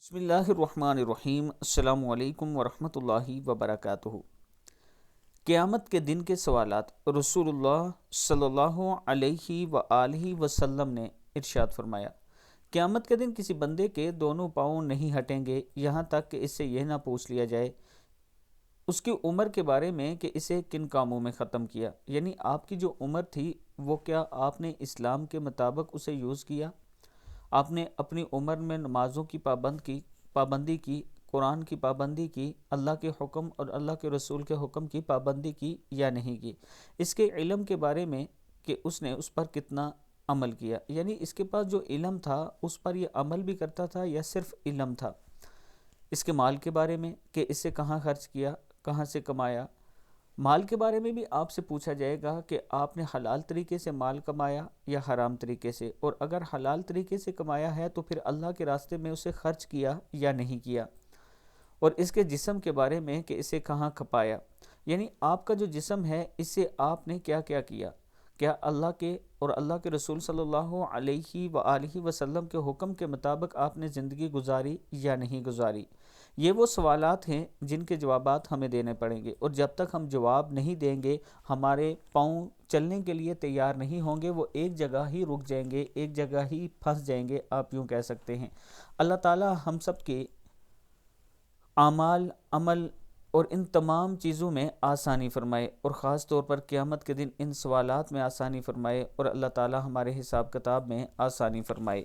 بسم اللہ الرحمن الرحیم۔ السلام علیکم ورحمۃ اللہ وبرکاتہ۔ قیامت کے دن کے سوالات۔ رسول اللہ صلی اللہ علیہ وآلہ وسلم نے ارشاد فرمایا، قیامت کے دن کسی بندے کے دونوں پاؤں نہیں ہٹیں گے یہاں تک کہ اس سے یہ نہ پوچھ لیا جائے اس کی عمر کے بارے میں کہ اسے کن کاموں میں ختم کیا، یعنی آپ کی جو عمر تھی وہ کیا آپ نے اسلام کے مطابق اسے یوز کیا، آپ نے اپنی عمر میں نمازوں کی پابندی کی، قرآن کی پابندی کی، اللہ کے حکم اور اللہ کے رسول کے حکم کی پابندی کی یا نہیں کی، اس کے علم کے بارے میں کہ اس نے اس پر کتنا عمل کیا، یعنی اس کے پاس جو علم تھا اس پر یہ عمل بھی کرتا تھا یا صرف علم تھا، اس کے مال کے بارے میں کہ اسے کہاں خرچ کیا، کہاں سے کمایا، مال کے بارے میں بھی آپ سے پوچھا جائے گا کہ آپ نے حلال طریقے سے مال کمایا یا حرام طریقے سے، اور اگر حلال طریقے سے کمایا ہے تو پھر اللہ کے راستے میں اسے خرچ کیا یا نہیں کیا، اور اس کے جسم کے بارے میں کہ اسے کہاں کھپایا، یعنی آپ کا جو جسم ہے اس سے آپ نے کیا کیا کیا، کیا اللہ کے اور اللہ کے رسول صلی اللہ علیہ وآلہ وسلم کے حکم کے مطابق آپ نے زندگی گزاری یا نہیں گزاری۔ یہ وہ سوالات ہیں جن کے جوابات ہمیں دینے پڑیں گے، اور جب تک ہم جواب نہیں دیں گے ہمارے پاؤں چلنے کے لیے تیار نہیں ہوں گے، وہ ایک جگہ ہی رک جائیں گے، ایک جگہ ہی پھنس جائیں گے، آپ یوں کہہ سکتے ہیں۔ اللہ تعالی ہم سب کے اعمال، عمل اور ان تمام چیزوں میں آسانی فرمائے، اور خاص طور پر قیامت کے دن ان سوالات میں آسانی فرمائے، اور اللہ تعالی ہمارے حساب کتاب میں آسانی فرمائے۔